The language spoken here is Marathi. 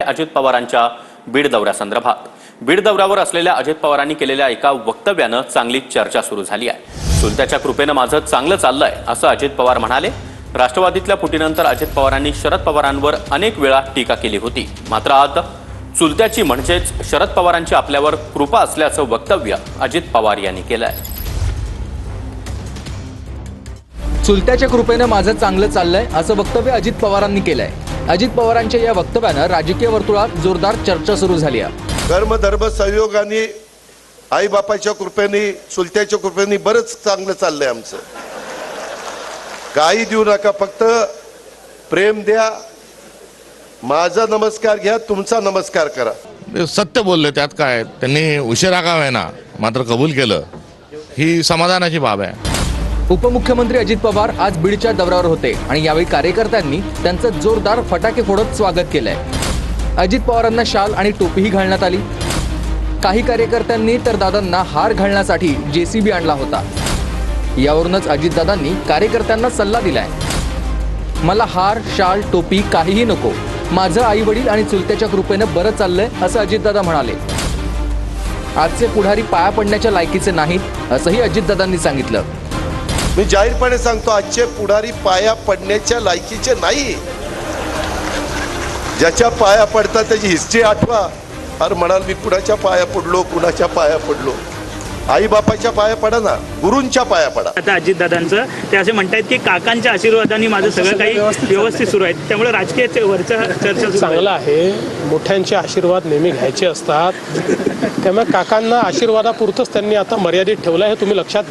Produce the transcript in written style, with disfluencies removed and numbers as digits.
अजित पवारांच्या बीड दौऱ्यासंदर्भात बीड दौऱ्यावर असलेल्या अजित पवारांनी केलेल्या एका वक्तव्यानं चांगली चर्चा सुरू झाली आहे। चुलत्याच्या कृपेनं माझं चांगलं चाललंय असं अजित पवार म्हणाले। राष्ट्रवादीतल्या फुटीनंतर अजित पवारांनी शरद पवारांवर अनेक वेळा टीका केली होती, मात्र आज चुलत्याची म्हणजेच शरद पवारांची आपल्यावर कृपा असल्याचं वक्तव्य अजित पवार यांनी केलंय। चुलत्याच्या कृपेनं माझं चांगलं चाललंय असं वक्तव्य अजित पवारांनी केलंय। अजित पवारांच्या या वक्तव्यानं राजकीय वर्तुळात जोरदार चर्चा सुरू झाली आहे। धर्म धर्म सहयोगाने आई बापाच्या कृपेने चुलत्याच्या कृपेने बरंच चांगलं चाललंय आमचं। काही देऊ नका, फक्त प्रेम द्या, माझा नमस्कार घ्या, तुमचा नमस्कार करा। सत्य बोलले, त्यात काय त्यांनी उशिरा का होईना मात्र कबूल केलं, ही समाधानाची बाब आहे। उपमुख्यमंत्री अजित पवार आज बीडच्या दौऱ्यावर होते आणि यावेळी कार्यकर्त्यांनी त्यांचं जोरदार फटाके फोडत स्वागत केलंय। अजित पवारांना शाल आणि टोपीही घालण्यात आली। काही कार्यकर्त्यांनी तर दादांना हार घालण्यासाठी जेसीबी आणला होता। यावरूनच अजितदादांनी कार्यकर्त्यांना सल्ला दिलाय, मला हार शाल टोपी काहीही नको, माझं आई वडील आणि चुलत्याच्या कृपेनं बरं चाललंय असं अजितदादा म्हणाले। आजचे पुढारी पाया पडण्याच्या लायकीचे नाहीत असंही अजितदादांनी सांगितलं। मी जाहीरपणे सांगतो, आजचे पुढारी पाया पडण्याच्या लायकीचे नाही। ज्याच्या पाया पडतात त्याची हिस्ट्री आठवा। अरे म्हणाल मी कुणाच्या पाया पडलो, कुणाच्या पाया पडलो, आई बापाच्या पाया पडा ना, गुरूंच्या पाया पडा। आता अजितदादांचं ते असे म्हणतात की काकांच्या आशीर्वादाने माझं सगळं काही व्यवस्थित सुरू आहे, त्यामुळे राजकीय वरच्या चर्चा चांगलं आहे। मोठ्यांचे आशीर्वाद नेहमी घ्यायचे असतात, त्यामुळे काकांना आशीर्वादापुरतंच त्यांनी आता मर्यादित ठेवलं आहे, हे तुम्ही लक्षात घ्या।